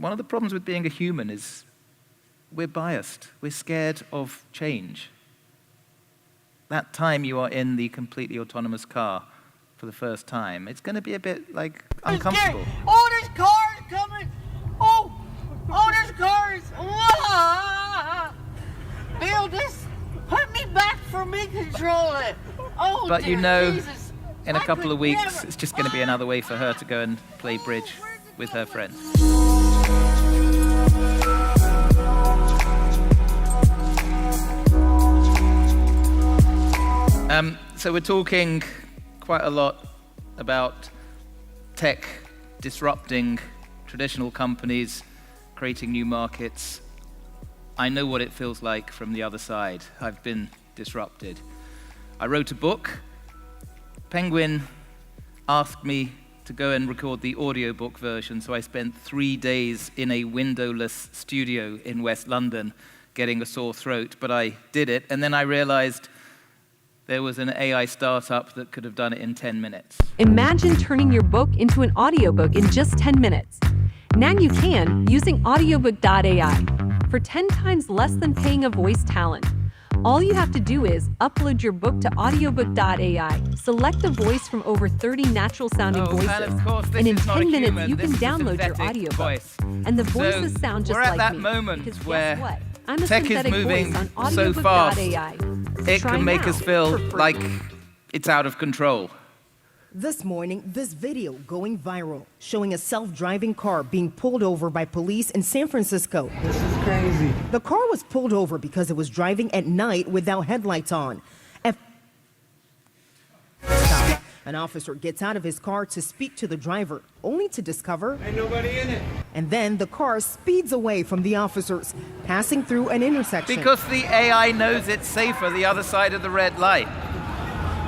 one of the problems with being a human is we're biased. We're scared of change. That time you are in the completely autonomous car for the first time, it's going to be a bit, like, uncomfortable. Oh, there's cars coming! Oh, there's cars! Ah! Bill, just put me back for me control it. Oh, But you know, Jesus. in a I couple could of weeks, never- it's just going to be another way for her to go and play bridge with her friends. So we're talking quite a lot about tech disrupting traditional companies, creating new markets. I know what it feels like from the other side. I've been disrupted. I wrote a book. Penguin asked me to go and record the audiobook version, so I spent 3 days in a windowless studio in West London getting a sore throat, but I did it, and then I realized there was an AI startup that could have done it in 10 minutes. Imagine turning your book into an audiobook in just 10 minutes. Now you can using audiobook.ai for 10 times less than paying a voice talent. All you have to do is upload your book to audiobook.ai, select a voice from over 30 natural-sounding voices, and of course, and in this is not 10 a minutes human, you this can is a download your synthetic audiobook. voice. And the So voices sound just we're at like that me. moment Because where guess what? I'm a tech is synthetic moving voice on so fast, audiobook.ai. it Try can make now us feel for free. like it's out of control. This morning, this video going viral, showing a self-driving car being pulled over by police in San Francisco. This is crazy. The car was pulled over because it was driving at night without headlights on. An officer gets out of his car to speak to the driver, only to discover Ain't nobody in it. and then the car speeds away from the officers, passing through an intersection. Because the AI knows it's safer the other side of the red light.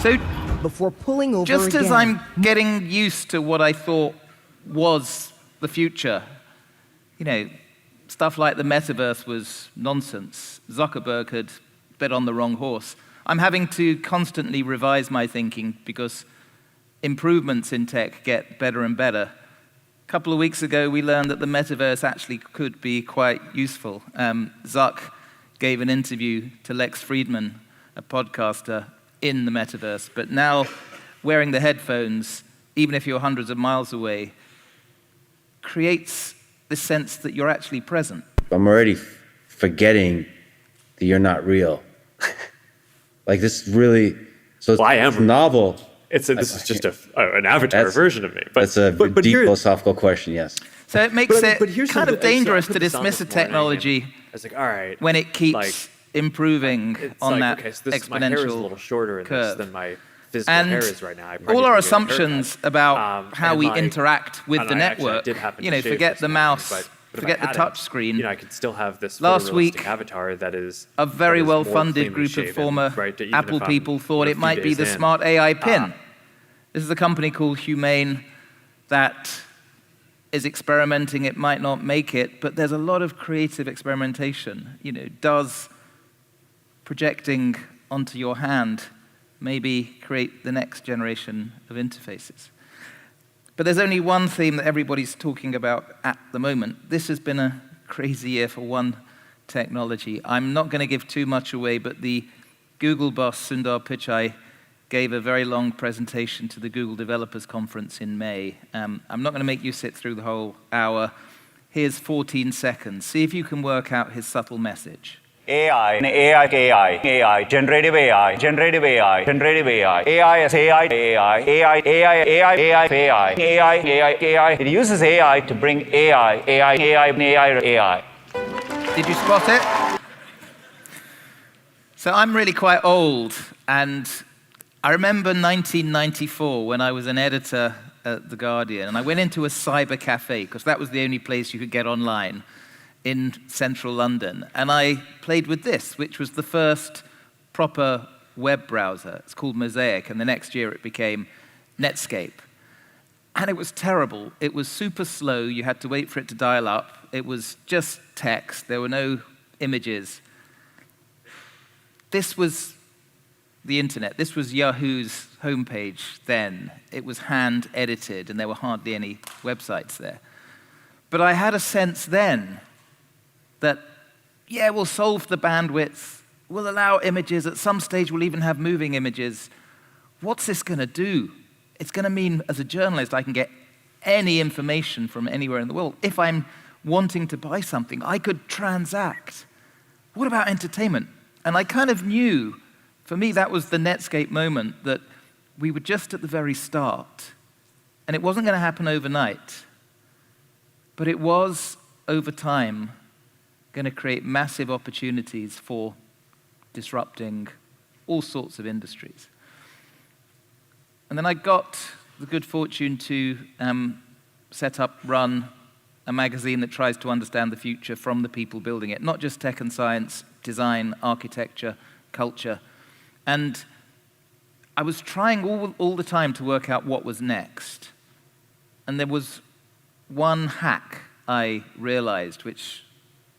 So Before pulling over just again. as I'm getting used to what I thought was the future, you know, stuff like the metaverse was nonsense. Zuckerberg had bet on the wrong horse. I'm having to constantly revise my thinking because improvements in tech get better and better. A couple of weeks ago, we learned that the metaverse actually could be quite useful. Zuck gave an interview to Lex Friedman, a podcaster, in the metaverse. But now, wearing the headphones, even if you're hundreds of miles away, creates this sense that you're actually present. I'm already forgetting that you're not real. Like, this really, so it's, Well, I am it's novel. This is just an avatar That's- version of me. That's a but deep here- philosophical question, yes. So it makes but it here's kind of something- dangerous so I to put this on dismiss a this morning, technology and I was like, all right, when it keeps like, improving it's on like, that okay, so this, my hair is a exponential little shorter in curve. this than my physical And hair is right now. I probably all need our to get a haircut. assumptions about how and, we like, interact with and the I actually network, did happen you to know, shave forget this the morning, mouse, but if forget I the hadn't, touch screen. You know, I could still have this Last photorealistic week, avatar that is A very that is more well-funded cleanly group of shaven, former right, even Apple if I'm, people thought a it few might be days the in. smart AI pin. This is a company called Humane that is experimenting. It might not make it, but there's a lot of creative experimentation. You know, does projecting onto your hand maybe create the next generation of interfaces? But there's only one theme that everybody's talking about at the moment. This has been a crazy year for one technology. I'm not going to give too much away, but the Google boss, Sundar Pichai, gave a very long presentation to the Google Developers Conference in May. I'm not going to make you sit through the whole hour. Here's 14 seconds. See if you can work out his subtle message. AI, generative AI, generative AI, generative AI, AI is AI, AI. It uses AI to bring AI. Did you spot it? So I'm really quite old, and I remember 1994 when I was an editor at The Guardian, and I went into a cyber cafe, because that was the only place you could get online in central London. And I played with this, which was the first proper web browser. It's called Mosaic, and the next year it became Netscape. And it was terrible. It was super slow. You had to wait for it to dial up. It was just text. There were no images. This was the internet. This was Yahoo's homepage then. It was hand-edited, and there were hardly any websites there. But I had a sense then that, yeah, we'll solve the bandwidth, we'll allow images, at some stage we'll even have moving images. What's this going to do? It's going to mean, as a journalist, I can get any information from anywhere in the world. If I'm wanting to buy something, I could transact. What about entertainment? And I kind of knew, for me, that was the Netscape moment, that we were just at the very start. And it wasn't going to happen overnight. But it was, over time, going to create massive opportunities for disrupting all sorts of industries. And then I got the good fortune to set up, run a magazine that tries to understand the future from the people building it, not just tech and science, design, architecture, culture. And I was trying all the time to work out what was next. And there was one hack I realized, which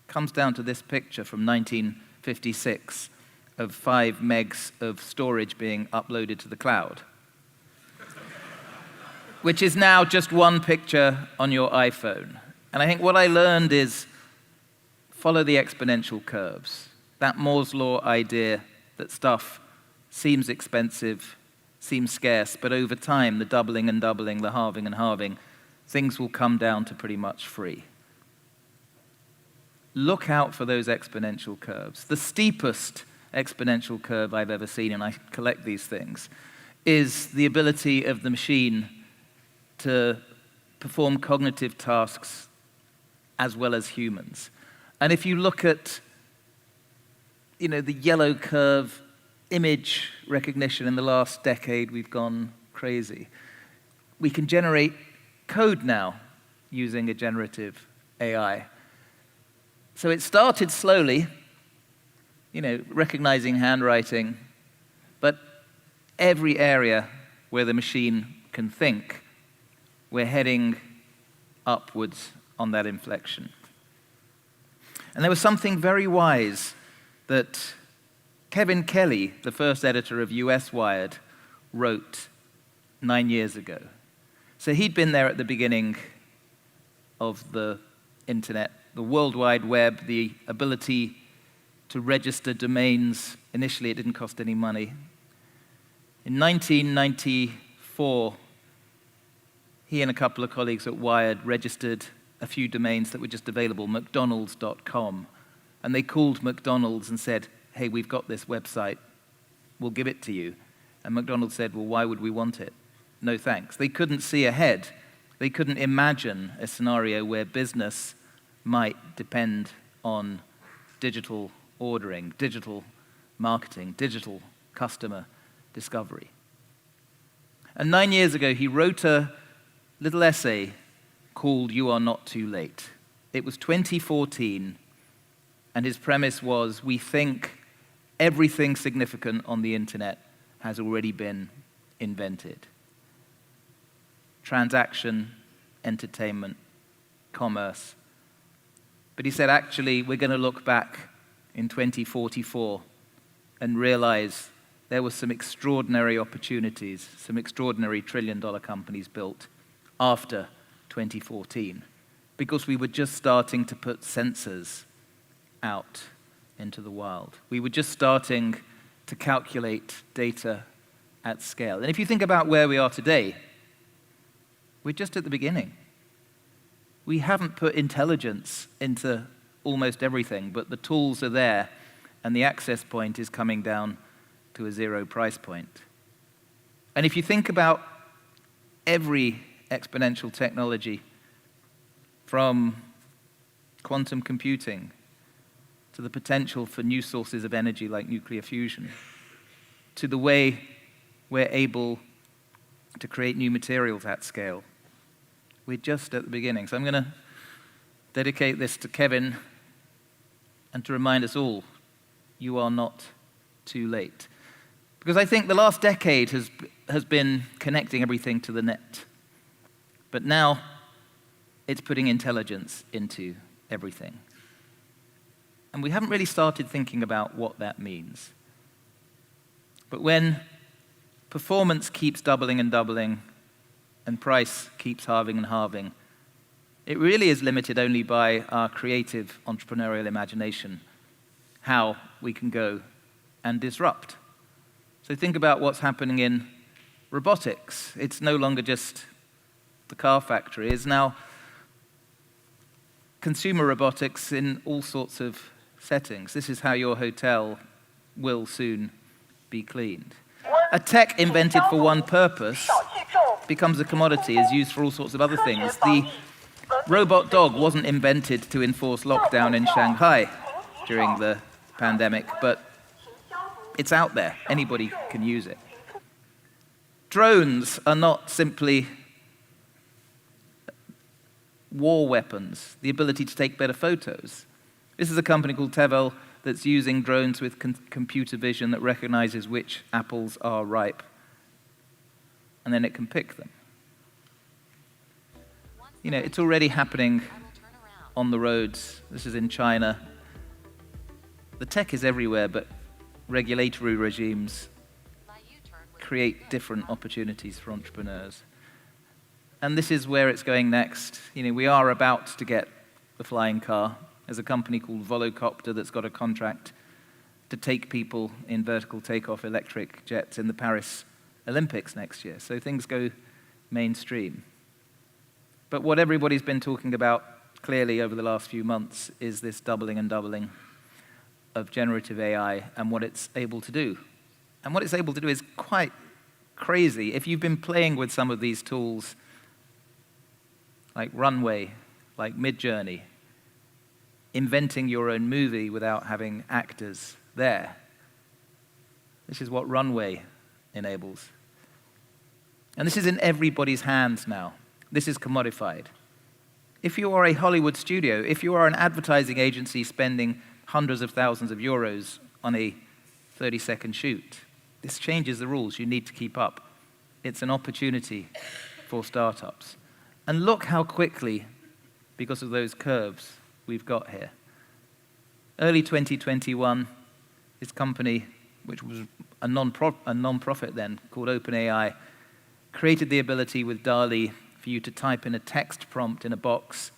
comes down to this picture from 1956 of 5 megs of storage being uploaded to the cloud, which is now just one picture on your iPhone. And I think what I learned is follow the exponential curves. That Moore's law idea that stuff seems expensive, seems scarce, but over time, the doubling and doubling, the halving and halving, things will come down to pretty much free. Look out for those exponential curves. The steepest exponential curve I've ever seen, and I collect these things, is the ability of the machine to perform cognitive tasks as well as humans. And if you look at, the yellow curve, image recognition in the last decade, we've gone crazy. We can generate code now using a generative AI. So it started slowly, recognizing handwriting, but every area where the machine can think, we're heading upwards on that inflection. And there was something very wise that Kevin Kelly, the first editor of US Wired, wrote 9 years ago. So he'd been there at the beginning of the internet, the World Wide Web, the ability to register domains. Initially, it didn't cost any money. In 1994, he and a couple of colleagues at Wired registered a few domains that were just available, mcdonalds.com. And they called McDonald's and said, hey, we've got this website, we'll give it to you. And McDonald's said, well, why would we want it? No thanks. They couldn't see ahead. They couldn't imagine a scenario where business might depend on digital ordering, digital marketing, digital customer discovery. And 9 years ago, he wrote a little essay called You Are Not Too Late. It was 2014, and his premise was, we think everything significant on the internet has already been invented. Transaction, entertainment, commerce. But he said, actually, we're going to look back in 2044 and realize there were some extraordinary opportunities, some extraordinary trillion-dollar companies built after 2014, because we were just starting to put sensors out into the wild. We were just starting to calculate data at scale. And if you think about where we are today, we're just at the beginning. We haven't put intelligence into almost everything, but the tools are there, and the access point is coming down to a zero price point. And if you think about every exponential technology, from quantum computing to the potential for new sources of energy like nuclear fusion, to the way we're able to create new materials at scale, we're just at the beginning. So I'm going to dedicate this to Kevin and to remind us all, you are not too late. Because I think the last decade has been connecting everything to the net. But now it's putting intelligence into everything. And we haven't really started thinking about what that means. But when performance keeps doubling and doubling, and price keeps halving and halving, It really is limited only by our creative entrepreneurial imagination, how we can go and disrupt. So think about what's happening in robotics. It's no longer just the car factory. It's now consumer robotics in all sorts of settings. This is how your hotel will soon be cleaned. A tech invented for one purpose becomes a commodity, is used for all sorts of other things. The robot dog wasn't invented to enforce lockdown in Shanghai during the pandemic, but it's out there. Anybody can use it. Drones are not simply war weapons, the ability to take better photos. This is a company called Tevel that's using drones with computer vision that recognizes which apples are ripe, and then it can pick them. You know, it's already happening on the roads. This is in China. The tech is everywhere, but regulatory regimes create different opportunities for entrepreneurs. And this is where it's going next. You know, we are about to get the flying car. There's a company called Volocopter that's got a contract to take people in vertical takeoff electric jets in the Paris Olympics next year. So things go mainstream. But what everybody's been talking about clearly over the last few months is this doubling and doubling of generative AI and what it's able to do. And what it's able to do is quite crazy. If you've been playing with some of these tools, like Runway, like Midjourney, inventing your own movie without having actors there. This is what Runway enables. And this is in everybody's hands now. This is commodified. If you are a Hollywood studio, if you are an advertising agency spending hundreds of thousands of euros on a 30-second shoot, this changes the rules. You need to keep up. It's an opportunity for startups. And look how quickly, because of those curves, we've got here. Early 2021, this company, which was a non-profit then, called OpenAI, created the ability with DALL-E for you to type in a text prompt in a box.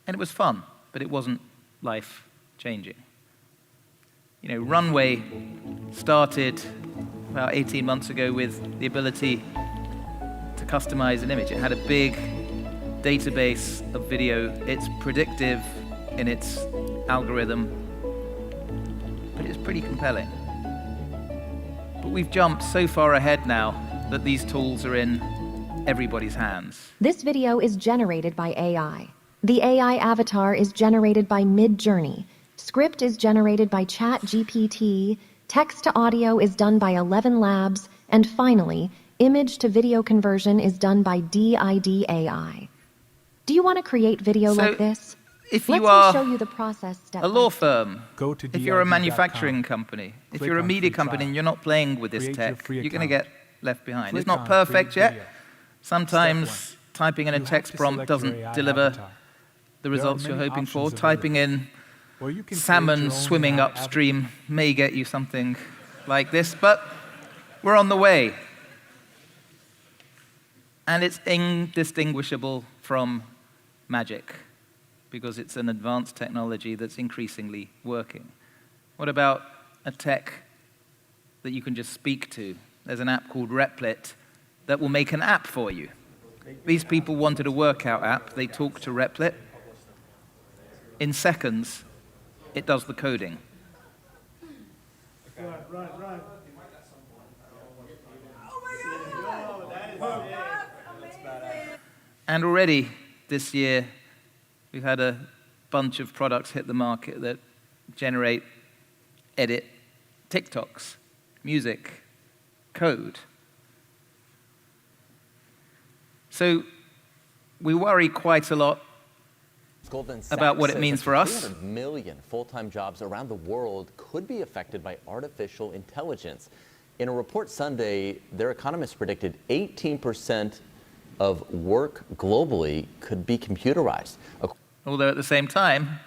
And it was fun, but it wasn't life-changing. You know, Runway started about 18 months ago with the ability to customize an image. It had a big database of video. It's predictive in its algorithm, but it's pretty compelling. But we've jumped so far ahead now that these tools are in everybody's hands. This video is generated by AI. The AI avatar is generated by Midjourney. Script is generated by ChatGPT. Text to audio is done by 11 Labs. And finally, image to video conversion is done by DID AI. Do you want to create video like this? If Let you me are show you the process step a law by step. firm, Go to if you're a DID.com, manufacturing company, if click you're a on media free company trial. and you're not playing with this Create your tech, free you're going to account. get left behind. Click It's not on perfect Create yet. Video. Sometimes Step one. typing in a You have text to prompt select your doesn't AI deliver avatar. the There are results you're many hoping for. options Typing in Or you can create your salmon own swimming AI upstream may get you something like this, but we're on the way. And it's indistinguishable from magic because it's an advanced technology that's increasingly working. What about a tech that you can just speak to? There's an app called Replit that will make an app for you. These people wanted a workout app. They talk to Replit. In seconds, it does the coding. And already this year, we've had a bunch of products hit the market that generate, edit TikToks, music, code. So we worry quite a lot Goldman Sachs about what it says means that for us. 300 million full-time jobs around the world could be affected by artificial intelligence. In a report Sunday, their economists predicted 18% of work globally could be computerized. Although at the same time,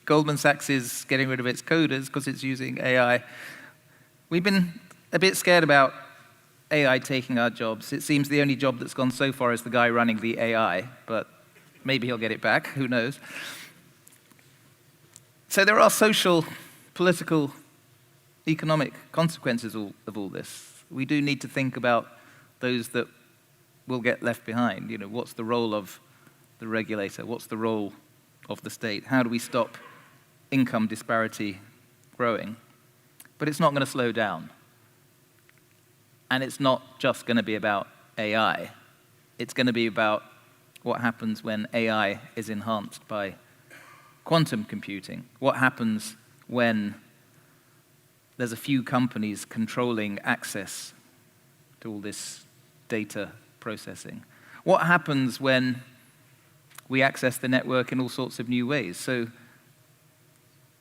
Goldman Sachs is getting rid of its coders because it's using AI. We've been a bit scared about AI taking our jobs. It seems the only job that's gone so far is the guy running the AI, but maybe he'll get it back, who knows. So there are social, political, economic consequences of all this. We do need to think about those that will get left behind. You know, what's the role of the regulator? What's the role of the state? How do we stop income disparity growing? But it's not going to slow down. And it's not just going to be about AI. It's going to be about what happens when AI is enhanced by quantum computing. What happens when there's a few companies controlling access to all this data processing? What happens when we access the network in all sorts of new ways? So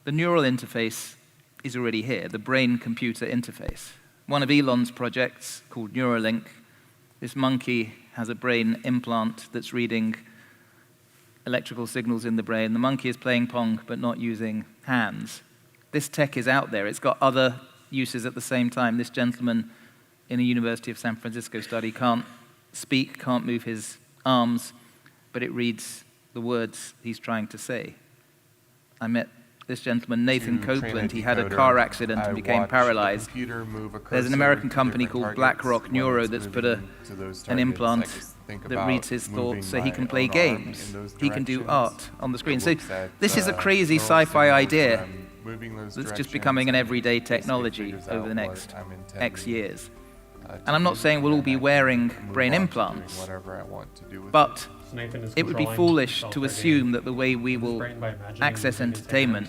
the neural interface is already here, the brain-computer interface. One of Elon's projects, called Neuralink, this monkey has a brain implant that's reading electrical signals in the brain. The monkey is playing Pong, but not using hands. This tech is out there. It's got other uses at the same time. This gentleman in a University of San Francisco study can't speak, can't move his arms, but it reads the words he's trying to say. I met this gentleman, Nathan Copeland. He had a car accident and became paralyzed. There's an American company called BlackRock Neuro that's put an implant that reads his thoughts so he can play games. He can do art on the screen. So this is a crazy sci-fi idea that's just becoming an everyday technology over the next X years. And I'm not saying we'll all be wearing brain implants, but it would be foolish to assume that the way we will access entertainment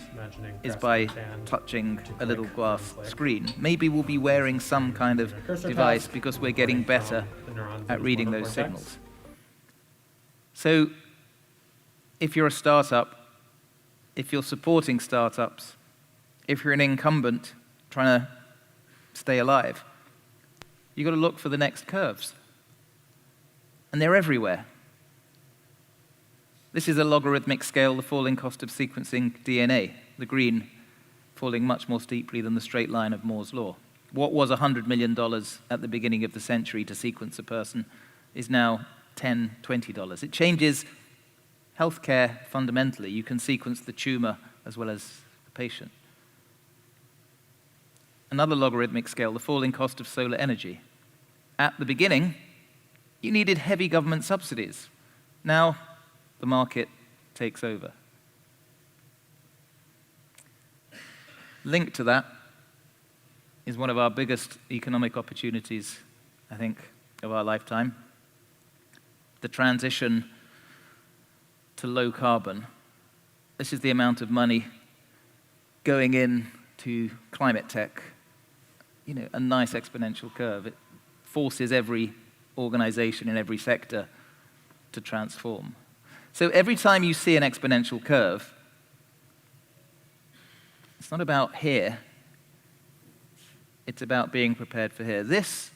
is by touching a little glass screen. Maybe we'll be wearing some kind of device because we're getting better at reading those signals. So if you're a startup, if you're supporting startups, if you're an incumbent trying to stay alive, you've got to look for the next curves. And they're everywhere. This is a logarithmic scale, the falling cost of sequencing DNA, the green falling much more steeply than the straight line of Moore's law. What was $100 million at the beginning of the century to sequence a person is now $10, $20. It changes healthcare fundamentally. You can sequence the tumor as well as the patient. Another logarithmic scale, the falling cost of solar energy. At the beginning, you needed heavy government subsidies. Now, the market takes over. Linked to that is one of our biggest economic opportunities, I think, of our lifetime. The transition to low carbon. This is the amount of money going into climate tech. You know, a nice exponential curve. It forces every organization in every sector to transform. So every time you see an exponential curve, it's not about here, it's about being prepared for here. This,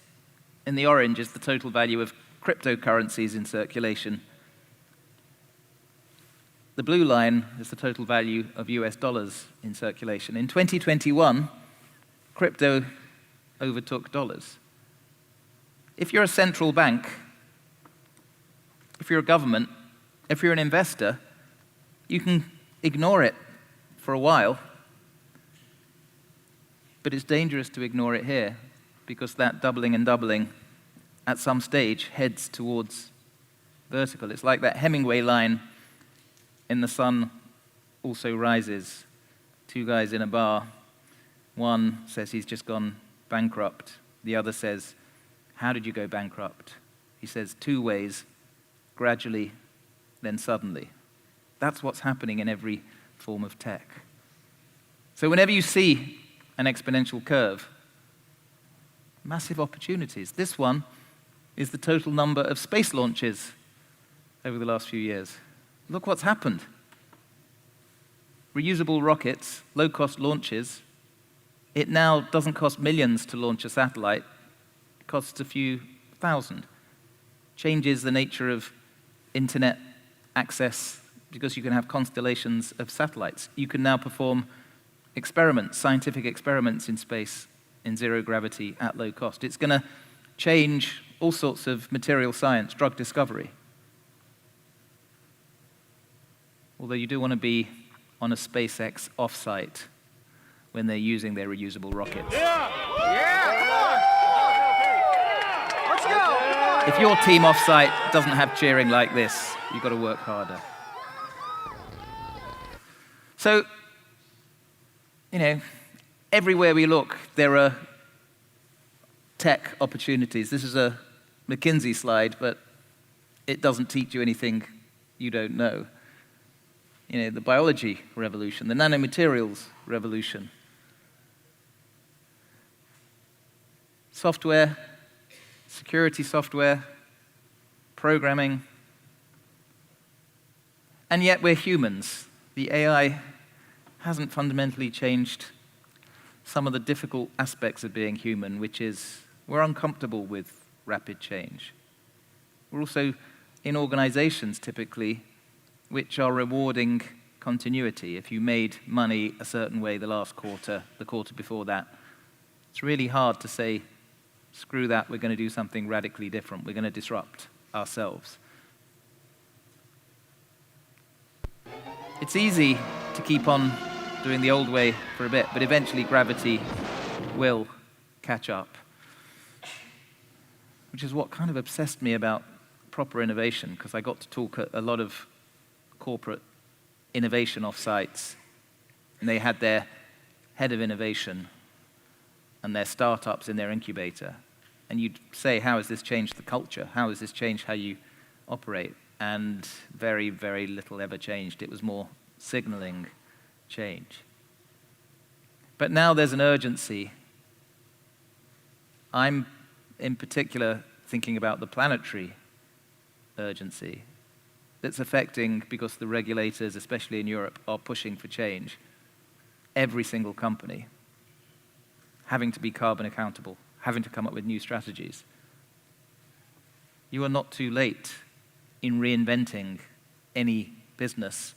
in the orange, is the total value of cryptocurrencies in circulation. The blue line is the total value of US dollars in circulation. In 2021, crypto overtook dollars. If you're a central bank, if you're a government, if you're an investor, you can ignore it for a while, but it's dangerous to ignore it here because that doubling and doubling at some stage heads towards vertical. It's like that Hemingway line in The Sun Also Rises. Two guys in a bar. One says he's just gone bankrupt. The other says, "How did you go bankrupt?" He says, 2 ways, gradually, then suddenly. That's what's happening in every form of tech. So whenever you see an exponential curve, massive opportunities. This one is the total number of space launches over the last few years. Look what's happened. Reusable rockets, low-cost launches. It now doesn't cost millions to launch a satellite. It costs a few thousand. Changes the nature of internet access because you can have constellations of satellites. You can now perform experiments, scientific experiments in space in zero gravity at low cost. It's going to change all sorts of material science, drug discovery. Although you do want to be on a SpaceX offsite when they're using their reusable rockets. If your team offsite doesn't have cheering like this, you've got to work harder. So, everywhere we look, there are tech opportunities. This is a McKinsey slide, but it doesn't teach you anything you don't know. The biology revolution, the nanomaterials revolution. Software, security software, programming. And yet we're humans. The AI hasn't fundamentally changed some of the difficult aspects of being human, which is we're uncomfortable with rapid change. We're also in organizations, typically, which are rewarding continuity. If you made money a certain way the last quarter, the quarter before that, it's really hard to say, screw that, we're going to do something radically different. We're going to disrupt ourselves. It's easy to keep on doing the old way for a bit, but eventually gravity will catch up, which is what kind of obsessed me about proper innovation, because I got to talk at a lot of corporate innovation offsites, and they had their head of innovation and their startups in their incubator. And you'd say, how has this changed the culture? How has this changed how you operate? And very, very little ever changed. It was more signaling change. But now there's an urgency. I'm, in particular, thinking about the planetary urgency that's affecting, because the regulators, especially in Europe, are pushing for change. Every single company having to be carbon accountable, having to come up with new strategies. You are not too late in reinventing any business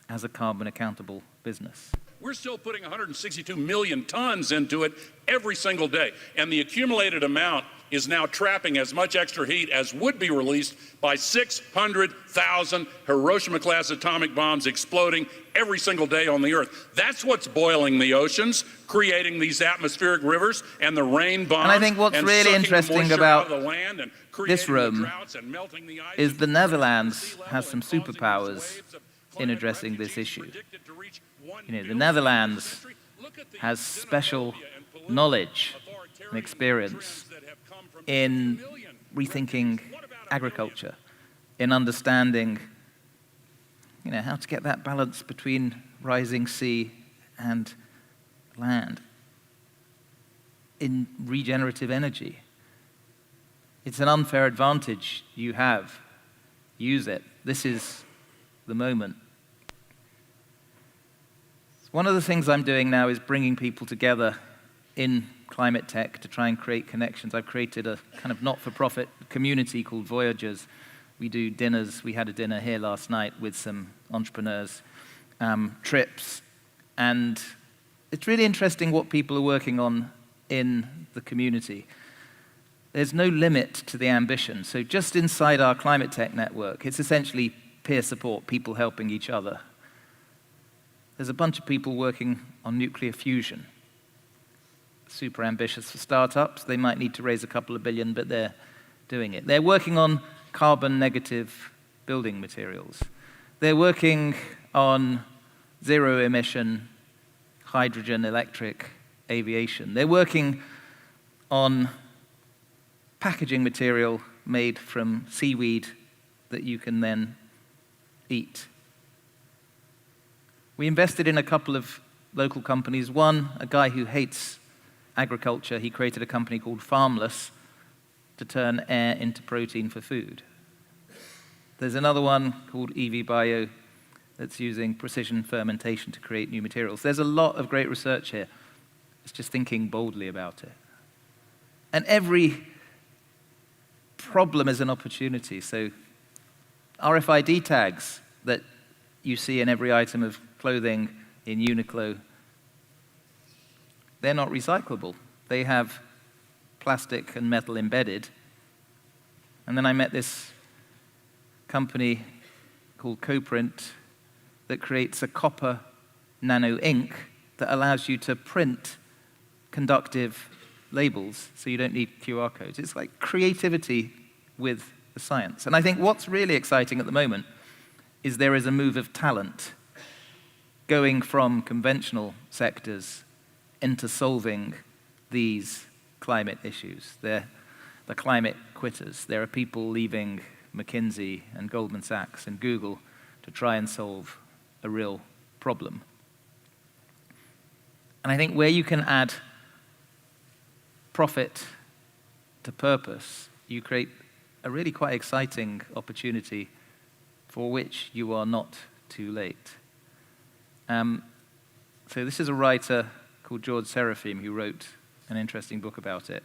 as a carbon accountable business. We're still putting 162 million tons into it every single day, and the accumulated amount is now trapping as much extra heat as would be released by 600,000 Hiroshima-class atomic bombs exploding every single day on the Earth. That's what's boiling the oceans, creating these atmospheric rivers and the rain bombs. And I think what's really interesting about this room is the Netherlands has some superpowers in addressing this issue. The Netherlands has special knowledge and experience in rethinking agriculture, in understanding, how to get that balance between rising sea and land, in regenerative energy. It's an unfair advantage you have. Use it. This is the moment. One of the things I'm doing now is bringing people together in climate tech to try and create connections. I've created a kind of not-for-profit community called Voyagers. We do dinners. We had a dinner here last night with some entrepreneurs, trips. And it's really interesting what people are working on in the community. There's no limit to the ambition. So just inside our climate tech network, it's essentially peer support, people helping each other. There's a bunch of people working on nuclear fusion. Super ambitious for startups. They might need to raise a couple of billion, but they're doing it. They're working on carbon negative building materials. They're working on zero emission hydrogen electric aviation. They're working on packaging material made from seaweed that you can then eat. We invested in a couple of local companies. One, a guy who hates agriculture, he created a company called Farmless to turn air into protein for food. There's another one called EV Bio that's using precision fermentation to create new materials. There's a lot of great research here. It's just thinking boldly about it. And every problem is an opportunity. So RFID tags that you see in every item of clothing in Uniqlo, they're not recyclable. They have plastic and metal embedded. And then I met this company called CoPrint, that creates a copper nano ink that allows you to print conductive labels so you don't need QR codes. It's like creativity with the science. And I think what's really exciting at the moment is there is a move of talent going from conventional sectors into solving these climate issues. They're the climate quitters. There are people leaving McKinsey and Goldman Sachs and Google to try and solve a real problem. And I think where you can add profit to purpose, you create a really quite exciting opportunity for which you are not too late. So this is a writer called George Seraphim who wrote an interesting book about it.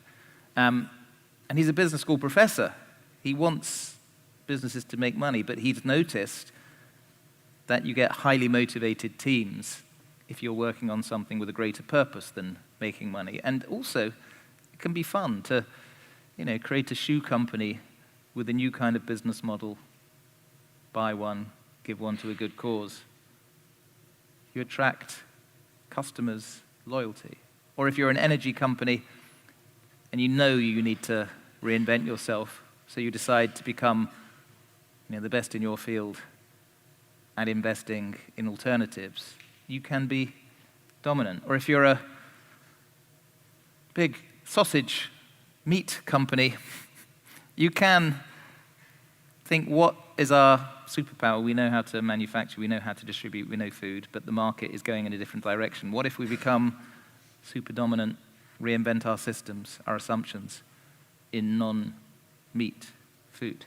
And he's a business school professor. He wants businesses to make money, but he's noticed that you get highly motivated teams if you're working on something with a greater purpose than making money. And also, it can be fun to, create a shoe company with a new kind of business model. Buy one, give one to a good cause. You attract customers' loyalty. Or if you're an energy company and you know you need to reinvent yourself, so you decide to become the best in your field at investing in alternatives, you can be dominant. Or if you're a big sausage meat company, you can think, what is our superpower? We know how to manufacture, we know how to distribute, we know food, but the market is going in a different direction. What if we become super dominant, reinvent our systems, our assumptions in non-meat food?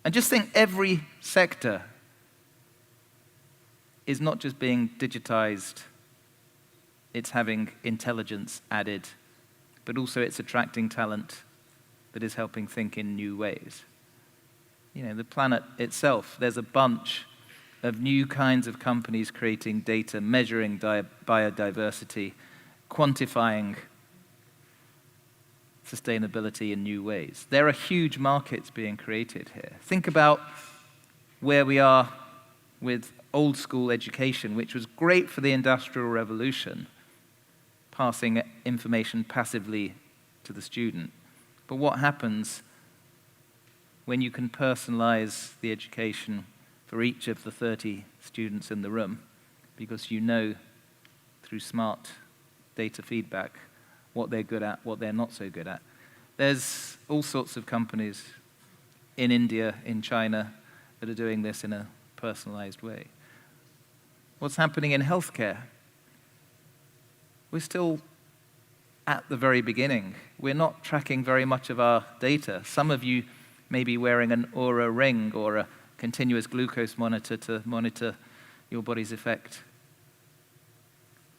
And just think, every sector is not just being digitized, it's having intelligence added, but also it's attracting talent that is helping think in new ways. The planet itself, there's a bunch of new kinds of companies creating data, measuring biodiversity, quantifying sustainability in new ways. There are huge markets being created here. Think about where we are with old school education, which was great for the Industrial Revolution, passing information passively to the student. But what happens when you can personalize the education for each of the 30 students in the room, because you know through smart data feedback what they're good at, what they're not so good at? There's all sorts of companies in India, in China, that are doing this in a personalized way. What's happening in healthcare? We're still at the very beginning. We're not tracking very much of our data. Some of you may be wearing an Oura ring or a continuous glucose monitor to monitor your body's effect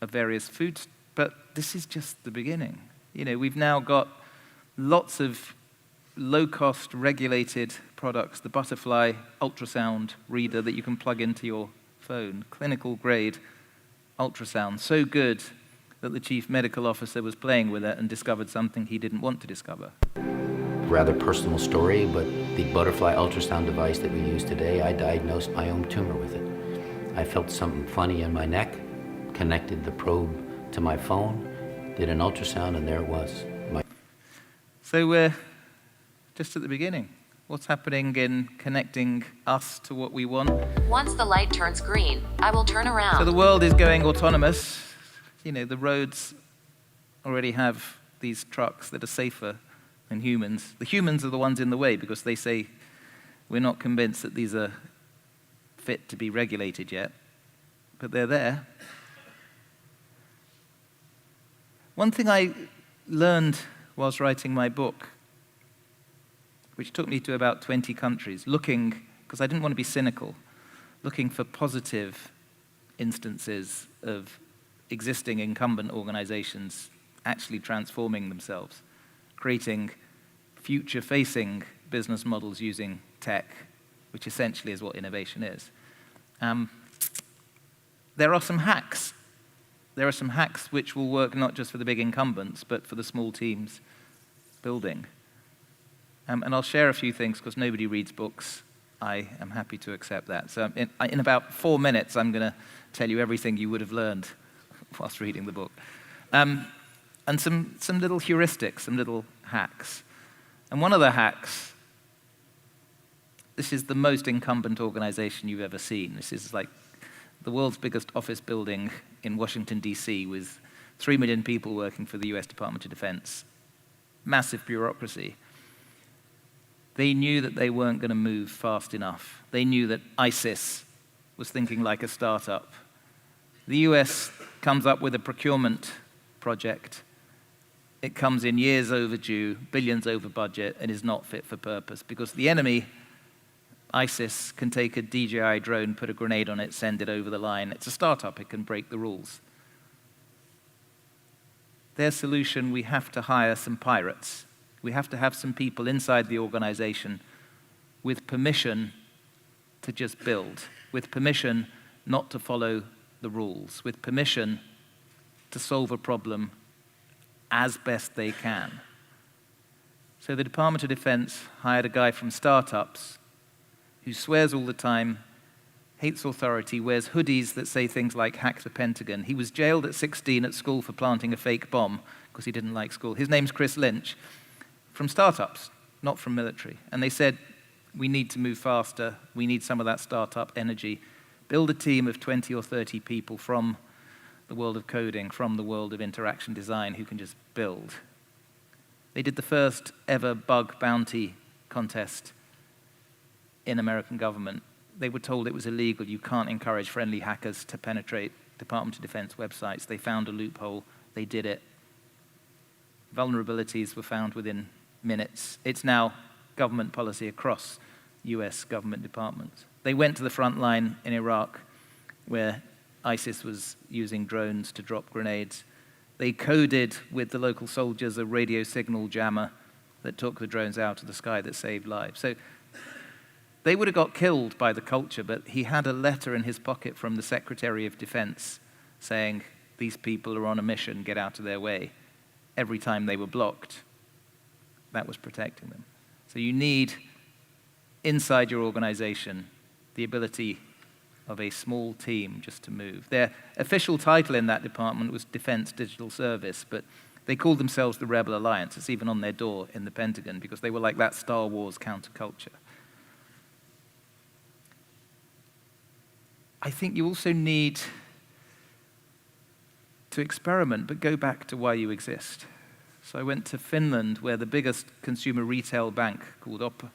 of various foods, but this is just the beginning. We've now got lots of low-cost regulated products, the Butterfly ultrasound reader that you can plug into your phone, clinical-grade ultrasound, so good that the chief medical officer was playing with it and discovered something he didn't want to discover. Rather personal story, but the Butterfly ultrasound device that we use today, I diagnosed my own tumor with it. I felt something funny in my neck, connected the probe to my phone, did an ultrasound, and there it was. So we're just at the beginning. What's happening in connecting us to what we want? Once the light turns green, I will turn around. So the world is going autonomous. The roads already have these trucks that are safer than humans. The humans are the ones in the way because they say, we're not convinced that these are fit to be regulated yet, but they're there. One thing I learned whilst writing my book, which took me to about 20 countries, looking, because I didn't want to be cynical, looking for positive instances of existing incumbent organizations actually transforming themselves, creating future-facing business models using tech, which essentially is what innovation is. There are some hacks. There are some hacks which will work not just for the big incumbents, but for the small teams building. And I'll share a few things because nobody reads books I am happy to accept that. So in about 4 minutes, I'm going to tell you everything you would have learned whilst reading the book. And some little heuristics, some little hacks. And one of the hacks, this is the most incumbent organization you've ever seen. This is like the world's biggest office building in Washington, D.C., with 3 million people working for the US Department of Defense. Massive bureaucracy. They knew that they weren't going to move fast enough. They knew that ISIS was thinking like a startup. The US comes up with a procurement project. It comes in years overdue, billions over budget, and is not fit for purpose because the enemy, ISIS, can take a DJI drone, put a grenade on it, send it over the line. It's a startup. It can break the rules. Their solution, we have to hire some pirates. We have to have some people inside the organization with permission to just build, with permission not to follow the rules, with permission to solve a problem as best they can. So the Department of Defense hired a guy from startups who swears all the time, hates authority, wears hoodies that say things like hack the Pentagon. He was jailed at 16 at school for planting a fake bomb because he didn't like school. His name's Chris Lynch, from startups, not from military. And they said, we need to move faster. We need some of that startup energy. Build a team of 20 or 30 people from the world of coding, from the world of interaction design, who can just build. They did the first ever bug bounty contest in American government. They were told it was illegal. You can't encourage friendly hackers to penetrate Department of Defense websites. They found a loophole. They did it. Vulnerabilities were found within minutes. It's now government policy across US government departments. They went to the front line in Iraq, where ISIS was using drones to drop grenades. They coded with the local soldiers a radio signal jammer that took the drones out of the sky that saved lives. So they would have got killed by the culture, but he had a letter in his pocket from the Secretary of Defense saying, these people are on a mission, get out of their way. Every time they were blocked, that was protecting them. So you need, inside your organization, the ability of a small team just to move. Their official title in that department was Defense Digital Service, but they called themselves the Rebel Alliance. It's even on their door in the Pentagon because they were like that Star Wars counterculture. I think you also need to experiment, but go back to why you exist. So I went to Finland, where the biggest consumer retail bank, called Oppa,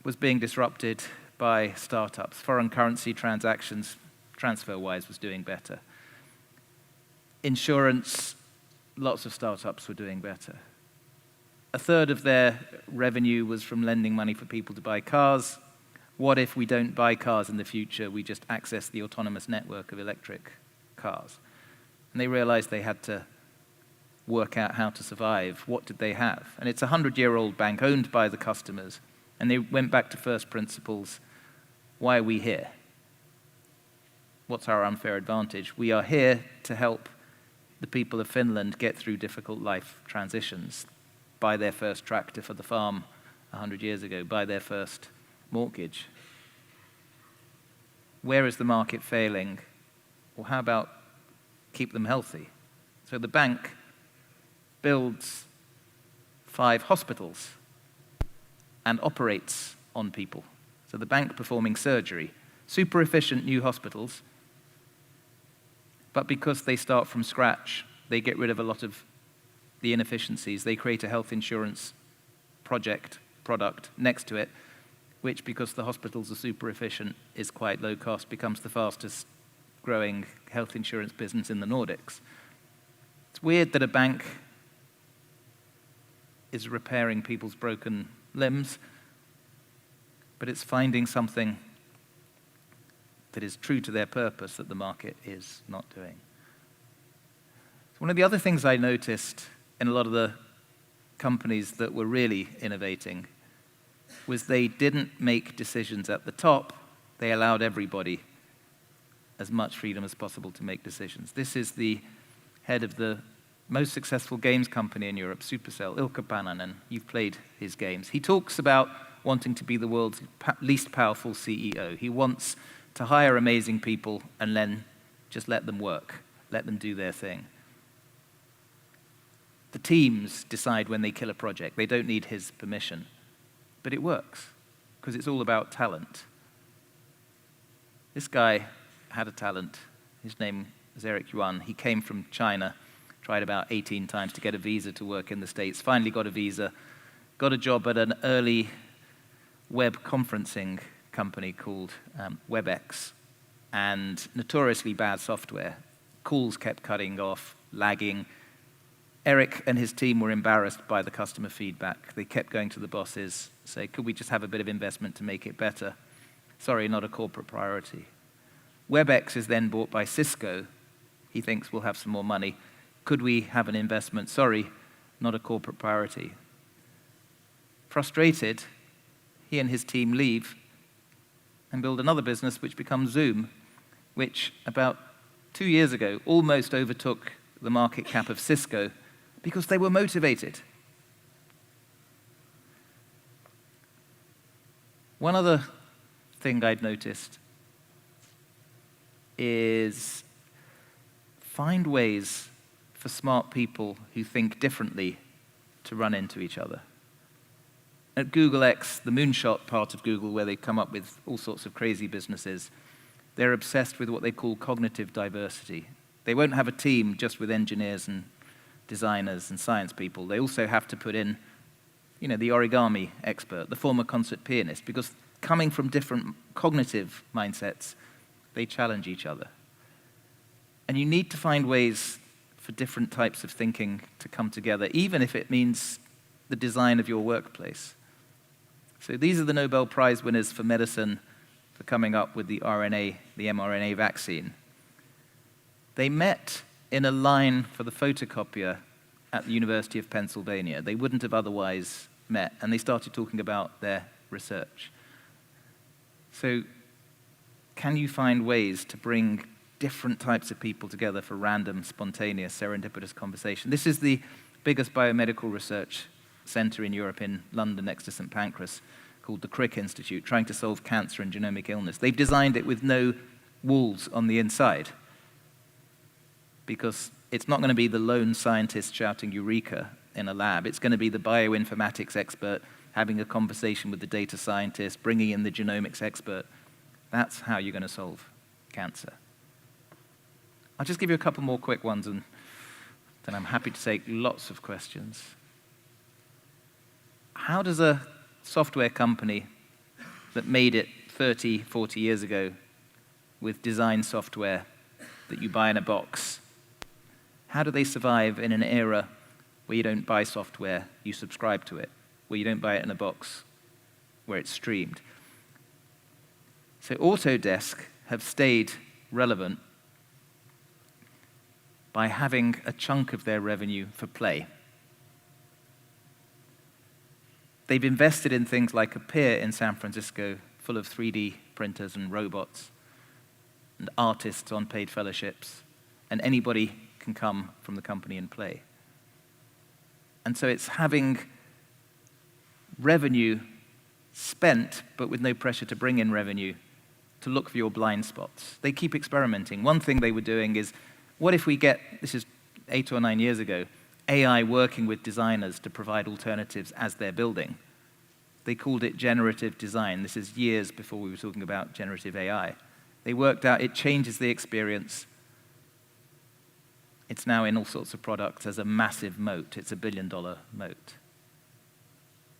was being disrupted by startups. Foreign currency transactions, transfer-wise, was doing better. Insurance, lots of startups were doing better. A third of their revenue was from lending money for people to buy cars. What if we don't buy cars in the future, we just access the autonomous network of electric cars? And they realized they had to work out how to survive. What did they have? And it's a 100-year-old bank owned by the customers. And they went back to first principles. Why are we here? What's our unfair advantage? We are here to help the people of Finland get through difficult life transitions, buy their first tractor for the farm 100 years ago, buy their first mortgage. Where is the market failing? Or how about keep them healthy? So the bank builds 5 hospitals and operates on people. So the bank performing surgery, super efficient new hospitals, but because they start from scratch, they get rid of a lot of the inefficiencies. They create a health insurance product next to it, which, because the hospitals are super efficient, is quite low cost, becomes the fastest growing health insurance business in the Nordics. It's weird that a bank is repairing people's broken limbs, but it's finding something that is true to their purpose that the market is not doing. So one of the other things I noticed in a lot of the companies that were really innovating was they didn't make decisions at the top. They allowed everybody as much freedom as possible to make decisions. This is the head of the most successful games company in Europe, Supercell, Ilkka Paananen. You've played his games. He talks about wanting to be the world's least powerful CEO. He wants to hire amazing people and then just let them work, let them do their thing. The teams decide when they kill a project. They don't need his permission. But it works, because it's all about talent. This guy had a talent. His name was Eric Yuan. He came from China, tried about 18 times to get a visa to work in the States, finally got a visa, got a job at an early web conferencing company called WebEx, and notoriously bad software. Calls kept cutting off, lagging. Eric and his team were embarrassed by the customer feedback. They kept going to the bosses, say, could we just have a bit of investment to make it better? Sorry, not a corporate priority. WebEx is then bought by Cisco. He thinks we'll have some more money. Could we have an investment? Sorry, not a corporate priority. Frustrated, he and his team leave and build another business which becomes Zoom, which about 2 years ago almost overtook the market cap of Cisco because they were motivated. One other thing I'd noticed is find ways for smart people who think differently to run into each other. At Google X, the moonshot part of Google, where they come up with all sorts of crazy businesses, they're obsessed with what they call cognitive diversity. They won't have a team just with engineers and designers and science people. They also have to put in, the origami expert, the former concert pianist, because coming from different cognitive mindsets, they challenge each other. And you need to find ways for different types of thinking to come together, even if it means the design of your workplace. So these are the Nobel Prize winners for medicine for coming up with the mRNA vaccine. They met in a line for the photocopier at the University of Pennsylvania. They wouldn't have otherwise met, and they started talking about their research. So can you find ways to bring different types of people together for random, spontaneous, serendipitous conversation? This is the biggest biomedical research center in Europe, in London next to St. Pancras, called the Crick Institute, trying to solve cancer and genomic illness. They've designed it with no walls on the inside, because it's not going to be the lone scientist shouting eureka in a lab. It's going to be the bioinformatics expert having a conversation with the data scientist, bringing in the genomics expert. That's how you're going to solve cancer. I'll just give you a couple more quick ones, and then I'm happy to take lots of questions. How does a software company that made it 30, 40 years ago with design software that you buy in a box, how do they survive in an era where you don't buy software, you subscribe to it, where you don't buy it in a box, where it's streamed? So Autodesk have stayed relevant by having a chunk of their revenue for play. They've invested in things like a pier in San Francisco full of 3D printers and robots and artists on paid fellowships, and anybody can come from the company and play. And so it's having revenue spent, but with no pressure to bring in revenue, to look for your blind spots. They keep experimenting. One thing they were doing is, what if we get, this is 8 or 9 years ago, AI working with designers to provide alternatives as they're building? They called it generative design. This is years before we were talking about generative AI. They worked out it changes the experience. It's now in all sorts of products as a massive moat. It's a $1 billion moat.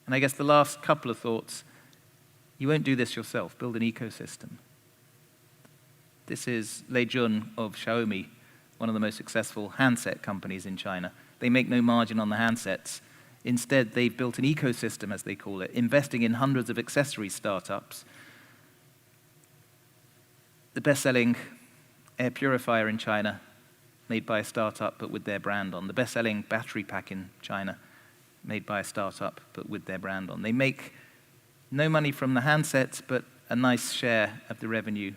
And I guess the last couple of thoughts, you won't do this yourself. Build an ecosystem. This is Lei Jun of Xiaomi, one of the most successful handset companies in China. They make no margin on the handsets. Instead, they've built an ecosystem, as they call it, investing in hundreds of accessory startups. The best-selling air purifier in China, made by a startup, but with their brand on. The best-selling battery pack in China, made by a startup, but with their brand on. They make no money from the handsets, but a nice share of the revenue.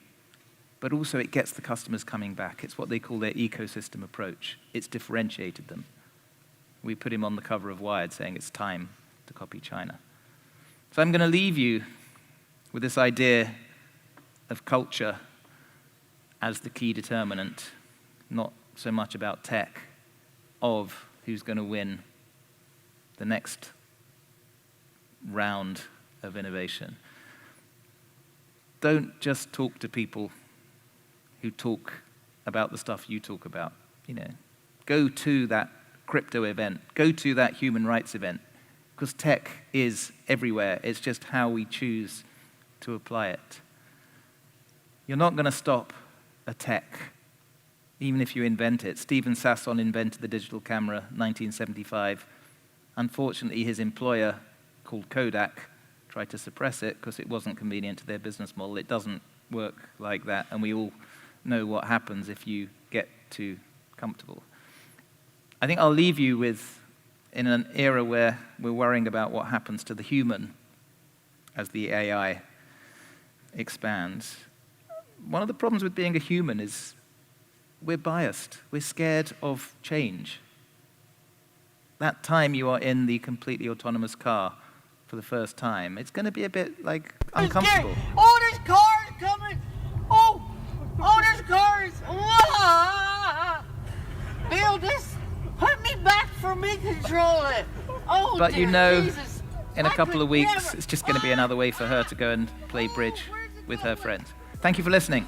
But also it gets the customers coming back. It's what they call their ecosystem approach. It's differentiated them. We put him on the cover of Wired saying it's time to copy China. So I'm going to leave you with this idea of culture as the key determinant, not so much about tech, of who's going to win the next round of innovation. Don't just talk to people who talk about the stuff you talk about. Go to that crypto event, go to that human rights event, because tech is everywhere. It's just how we choose to apply it. You're not going to stop a tech, even if you invent it. Stephen Sasson invented the digital camera in 1975. Unfortunately, his employer, called Kodak, tried to suppress it because it wasn't convenient to their business model. It doesn't work like that, and we all know what happens if you get too comfortable. I think I'll leave you with, in an era where we're worrying about what happens to the human as the AI expands, one of the problems with being a human is we're biased. We're scared of change. That time you are in the completely autonomous car for the first time, it's going to be a bit, uncomfortable. Oh, there's cars coming! Oh, there's cars! Bill, just put me back for me control it. Oh, But Jesus. in a couple of weeks, never- it's just going to be another way for her to go and play bridge with her friends. Thank you for listening.